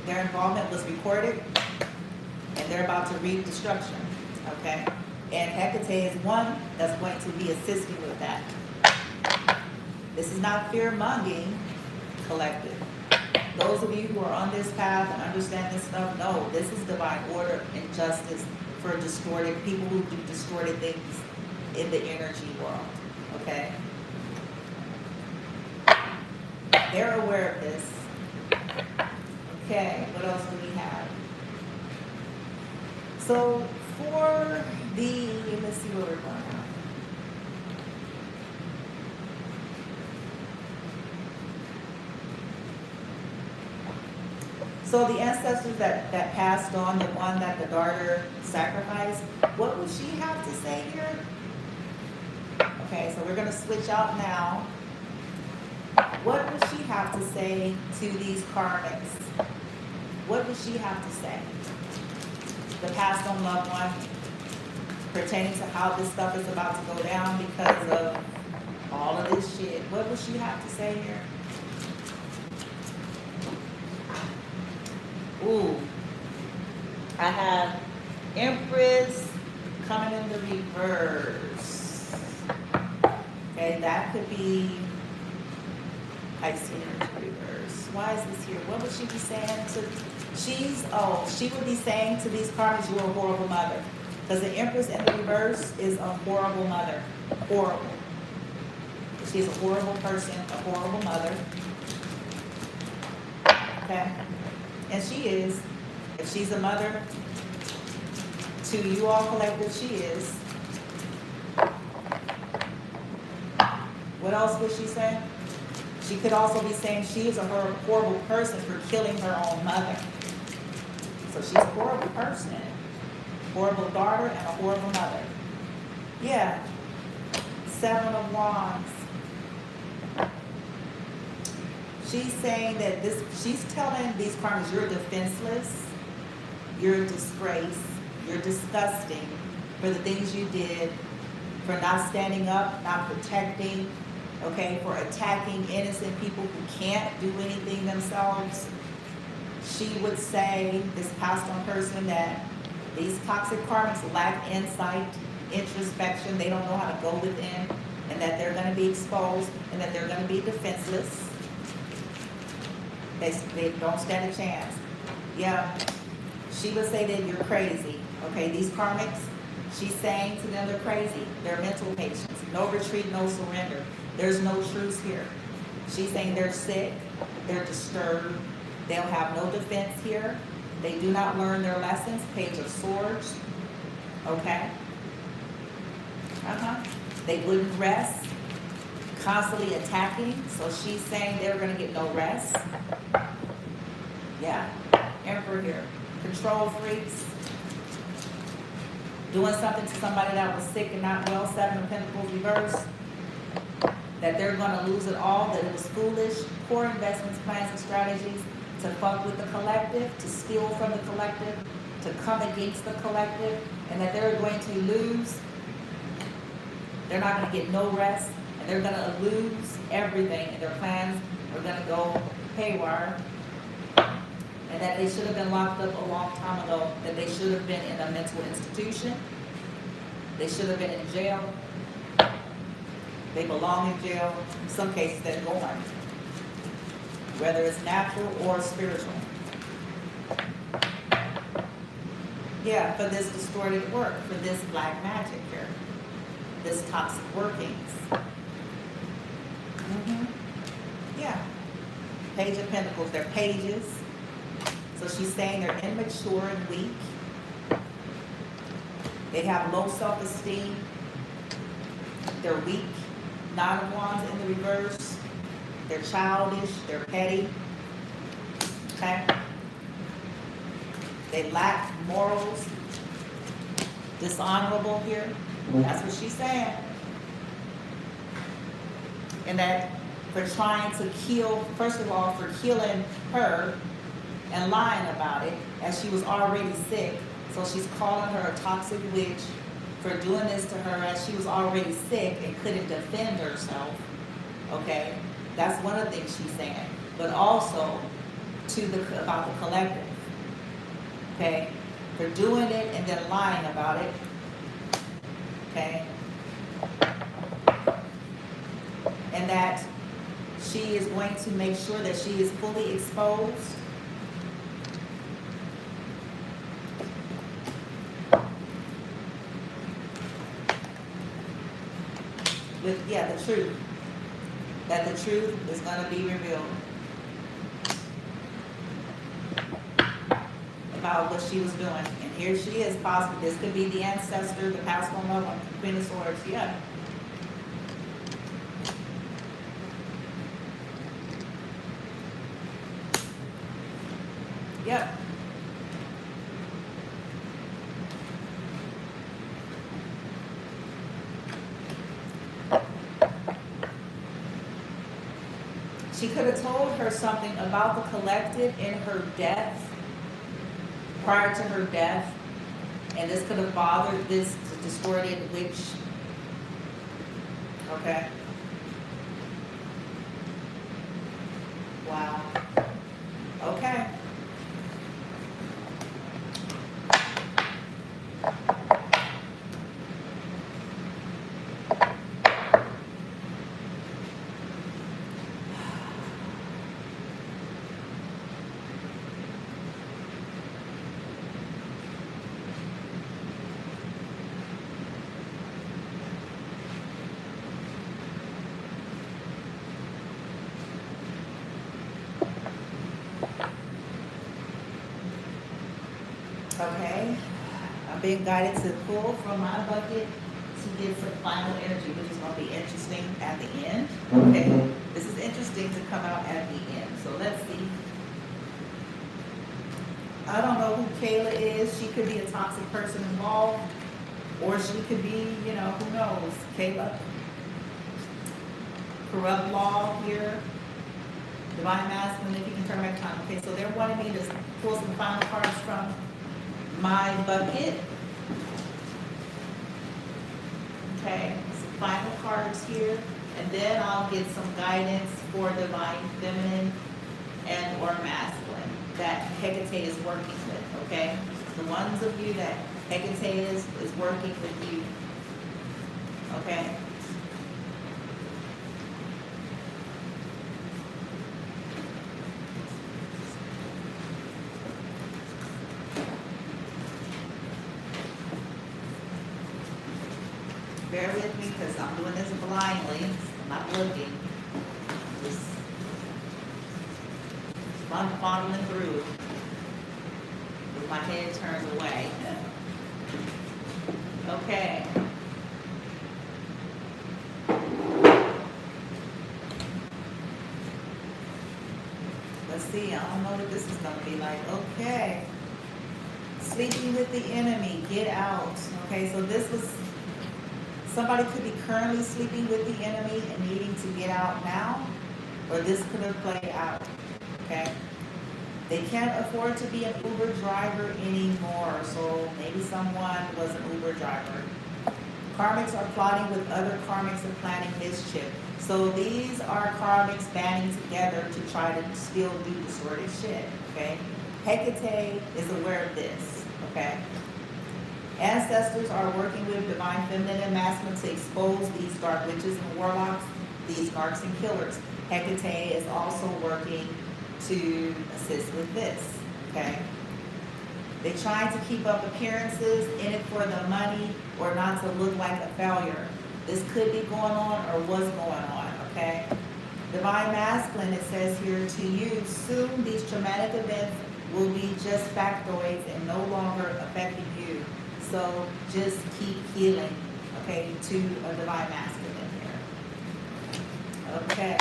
Their involvement was recorded, and they're about to reap destruction. Okay? And Hecate is one that's going to be assisting with that. This is not fear-mongering, collective. Those of you who are on this path and understand this stuff, know this is divine order and justice for distorted people who do distorted things in the energy world. Okay? They're aware of this. Okay, what else do we have? So for the, let's see where we're going now. So the ancestors that passed on, the one that the daughter sacrificed, what would she have to say here? Okay, so we're going to switch out now. What would she have to say to these karmics? What would she have to say? The passed on loved one, pertaining to how this stuff is about to go down because of all of this shit. What would she have to say here? Ooh, I have Empress coming in the reverse. Okay, that could be Pisces reverse. Why is this here? What would she be saying to? She would be saying to these karmics, you're a horrible mother. Because the Empress in the reverse is a horrible mother. Horrible. She's a horrible person, a horrible mother. Okay? And she is. If she's a mother to you all collective, she is. What else would she say? She could also be saying she is a horrible person for killing her own mother. So she's a horrible person. Horrible daughter and a horrible mother. Yeah. 7 of Wands. She's saying that she's telling these karmics, you're defenseless, you're a disgrace, you're disgusting for the things you did, for not standing up, not protecting, okay, for attacking innocent people who can't do anything themselves. She would say, this passed on person, that these toxic karmics lack insight, introspection, they don't know how to go within, and that they're going to be exposed, and that they're going to be defenseless. They don't stand a chance. Yeah, she would say that you're crazy. Okay, these karmics, she's saying to them they're crazy. They're mental patients. No retreat, no surrender. There's no truce here. She's saying they're sick, they're disturbed, they'll have no defense here. They do not learn their lessons. Page of Swords. Okay? They wouldn't rest. Constantly attacking. So she's saying they're going to get no rest. Yeah. Emperor here. Control freaks. Doing something to somebody that was sick and not well. 7 of Pentacles reverse. that they're going to lose it all, that it was foolish, poor investments, plans, and strategies to fuck with the collective, to steal from the collective, to come against the collective, and that they're going to lose. They're not going to get no rest, and they're going to lose everything, and their plans are going to go haywire, and that they should have been locked up a long time ago, that they should have been in a mental institution, they should have been in jail, they belong in jail, in some cases they're going, whether it's natural or spiritual. Yeah, for this distorted work, for this black magic here, this toxic workings. Yeah. Page of Pentacles, they're pages. So she's saying they're immature and weak. They have low self-esteem. They're weak. Nine of Wands in the reverse. They're childish. They're petty. Okay? They lack morals. Dishonorable here. That's what she's saying. And that for trying to kill, first of all, for killing her and lying about it, as she was already sick. So she's calling her a toxic witch for doing this to her as she was already sick and couldn't defend herself. Okay? That's one of the things she's saying. But also about the collective. Okay? For doing it and then lying about it. Okay? And that she is going to make sure that she is fully exposed. With, the truth. That the truth is going to be revealed about what she was doing. And here she is, possibly. This could be the ancestor, the past one, Queen of Swords. Yeah. Yep. She could have told her something about the collective in her death, prior to her death, and this could have bothered this distorted witch. Okay. Wow. Okay. Okay, I'm being guided to pull from my bucket to get some final energy, which is going to be interesting at the end. Okay, this is interesting to come out at the end. So let's see. I don't know who Kayla is. She could be a toxic person involved, or she could be, who knows? Kayla. Corrupt law here. Divine masculine, if you can turn back time. Okay, so they're wanting me to pull some final cards from my bucket. Okay, some final cards here, and then I'll get some guidance for divine feminine and or masculine that Hecate is working with. Okay, the ones of you that Hecate is working with you. Okay. Bear with me because I'm doing this blindly. I'm not looking. Just fumbling through with my head turned away. Okay. Let's see. I don't know what this is going to be like. Okay. Sleeping with the enemy. Get out. Okay, so this was Somebody could be currently sleeping with the enemy and needing to get out now, or this could have played out, okay? They can't afford to be an Uber driver anymore, so maybe someone was an Uber driver. Karmics are plotting with other karmics and planning mischief. So these are karmics banding together to try to still do distorted shit, okay? Hecate is aware of this, okay? Ancestors are working with divine feminine and masculine to expose these dark witches and warlocks, these narcs and killers. Hecate is also working to assist with this, okay? They're trying to keep up appearances, in it for the money, or not to look like a failure. This could be going on or was going on, okay? Divine masculine, it says here, to you, soon these traumatic events will be just factoids and no longer affecting you. So just keep healing, okay, to a divine masculine here. Okay,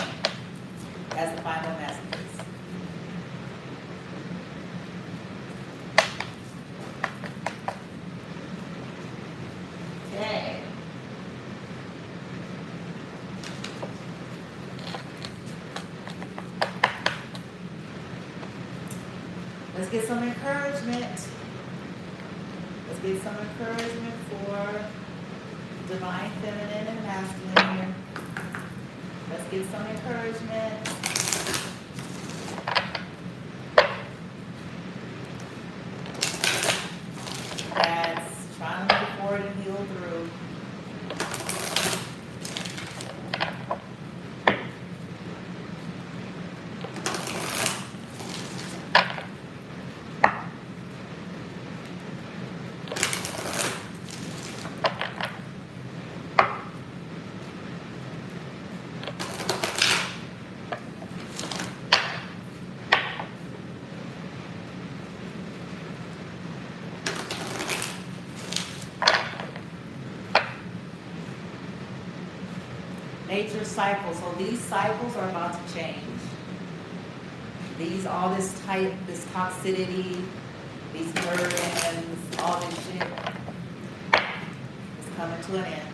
that's the final message. Okay. Let's get some encouragement. Let's get some encouragement for divine feminine and masculine here. Let's get some encouragement. That's trying to move forward and heal through. Nature cycles. So these cycles are about to change. All this type, this toxicity, these burdens, all this shit is coming to an end.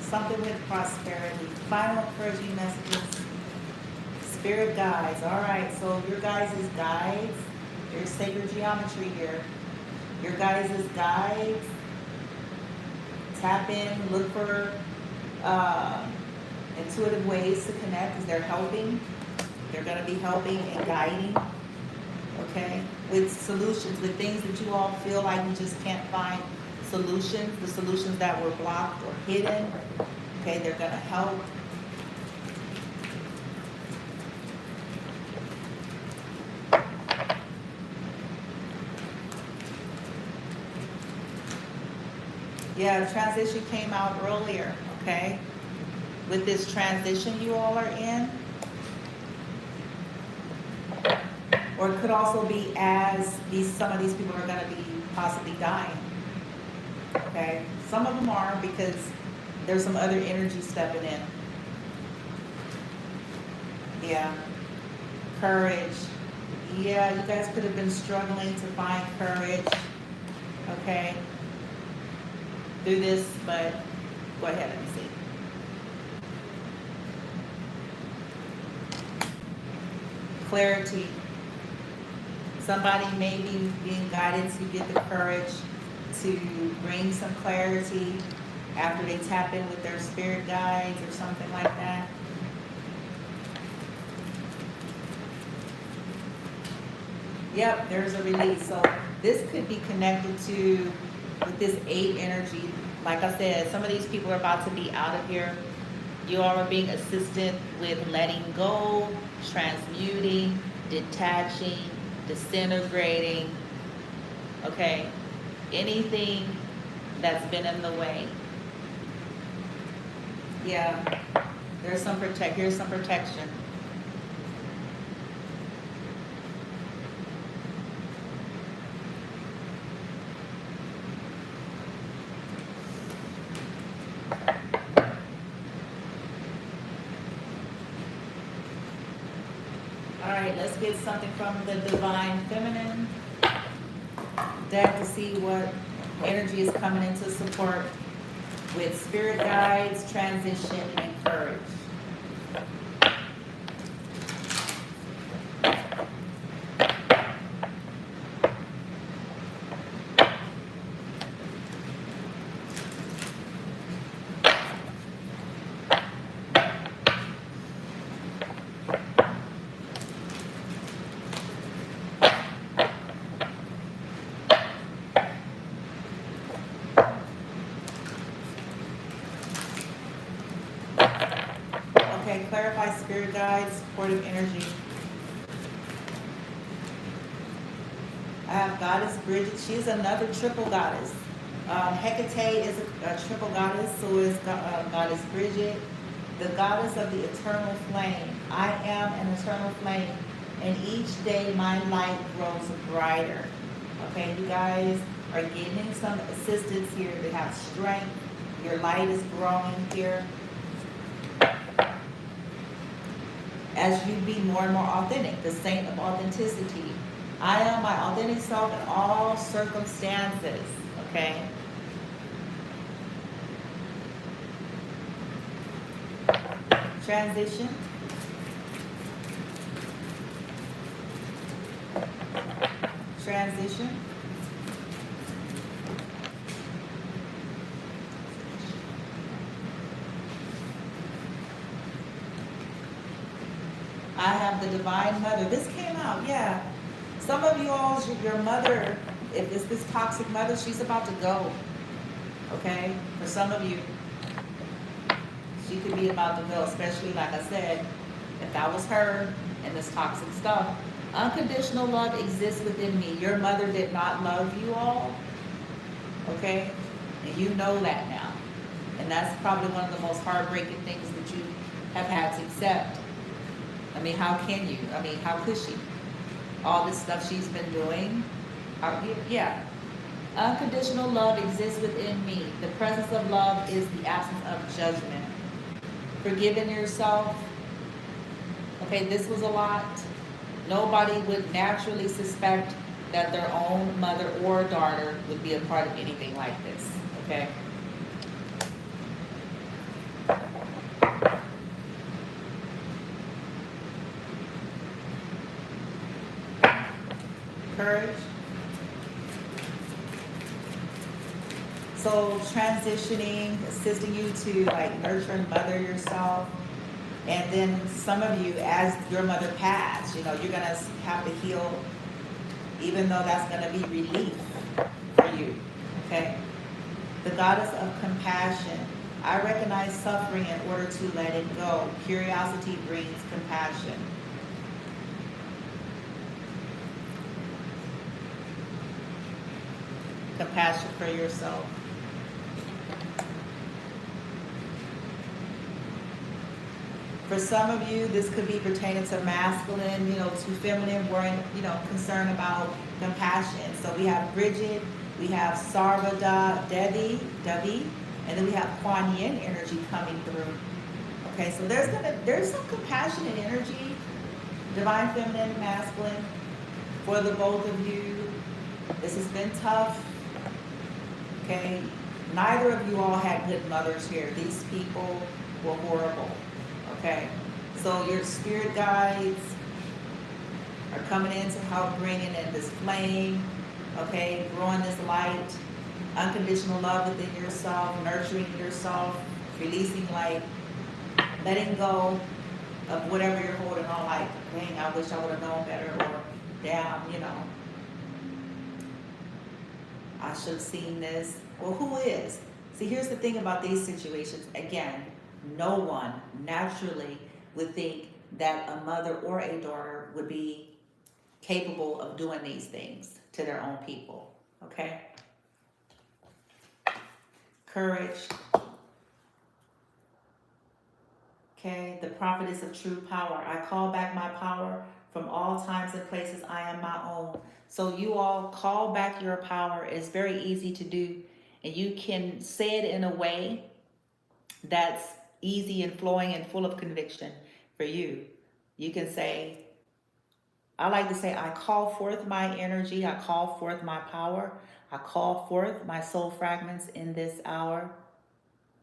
Something with prosperity. Final encouraging messages. Spirit guides. All right, so your guys' guides, there's sacred geometry here. Your guys' guides, tap in, look for intuitive ways to connect because they're helping. They're going to be helping and guiding, okay, with solutions, with things that you all feel like you just can't find solutions, the solutions that were blocked or hidden, okay, they're going to help. Yeah, the transition came out earlier, okay? With this transition you all are in. Or it could also be as some of these people are going to be possibly dying, okay? Some of them are because there's some other energy stepping in. Yeah. Courage. Yeah, you guys could have been struggling to find courage, okay? Do this, but go ahead, let me see. Clarity. Somebody may be being guided to get the courage to bring some clarity after they tap in with their spirit guides or something like that. Yep, there's a release. So this could be connected to with this 8 energy. Like I said, some of these people are about to be out of here. You all are being assisted with letting go, transmuting, detaching, disintegrating, okay? Anything that's been in the way. Yeah, here's some protection. right, let's get something from the Divine Feminine deck to see what energy is coming into support with spirit guides, transition, and courage. Okay, clarify spirit guides, supportive energy. I have Goddess Bridget. She's another triple goddess. Hecate is a triple goddess, so is Goddess Bridget, the goddess of the eternal flame. I am an eternal flame, and each day my light grows brighter. Okay, you guys are getting some assistance here to have strength. Your light is growing here. As you be more and more authentic, the saint of authenticity. I am my authentic self in all circumstances, okay? Transition. Transition. I have the Divine Mother. This came out, yeah. Some of you all, your mother, if it's this toxic mother, she's about to go. Okay? For some of you, she could be about to go, especially, like I said, if that was her and this toxic stuff. Unconditional love exists within me. Your mother did not love you all. Okay? And you know that now. And that's probably one of the most heartbreaking things that you have had to accept. I mean, how can you? I mean, how could she? All this stuff she's been doing. Yeah. Unconditional love exists within me. The presence of love is the absence of judgment. Forgiving yourself. Okay, this was a lot. Nobody would naturally suspect that their own mother or daughter would be a part of anything like this. Okay? Courage. So transitioning, assisting you to like nurture and mother yourself. And then some of you, as your mother passed, you know, you're gonna have to heal, even though that's gonna be relief for you, okay? The goddess of compassion. I recognize suffering in order to let it go. Curiosity brings compassion. Compassion for yourself. For some of you, this could be pertaining to masculine, you know, to feminine, worrying, you know, concern about compassion. So we have Bridget, we have Sarvada Devi, and then we have Kuan Yin energy coming through. Okay, so there's some compassionate energy, divine feminine, masculine, for the both of you. This has been tough. Okay, neither of you all had good mothers here. These people were horrible. Okay, so your spirit guides are coming in to help bringing in this flame, okay, growing this light, unconditional love within yourself, nurturing yourself, releasing light, letting go of whatever you're holding on, like, dang, I wish I would have known better, or damn, you know, I should have seen this. Well, who is? See, here's the thing about these situations. Again, no one naturally would think that a mother or a daughter would be capable of doing these things to their own people. Okay? Courage. Okay, the prophetess of true power. I call back my power from all times and places. I am my own. So you all call back your power. It's very easy to do. And you can say it in a way that's easy and flowing and full of conviction for you. You can say, I like to say, I call forth my energy, I call forth my power, I call forth my soul fragments in this hour.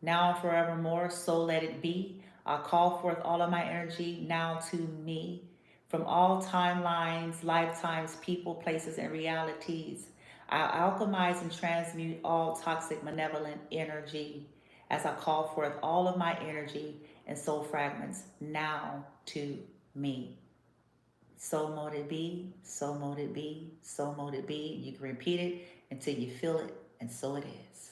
Now and forevermore, so let it be. I call forth all of my energy now to me from all timelines, lifetimes, people, places, and realities. I alchemize and transmute all toxic, malevolent energy as I call forth all of my energy and soul fragments now to me. So mote it be, so mote it be, so mote it be. You can repeat it until you feel it, and so it is.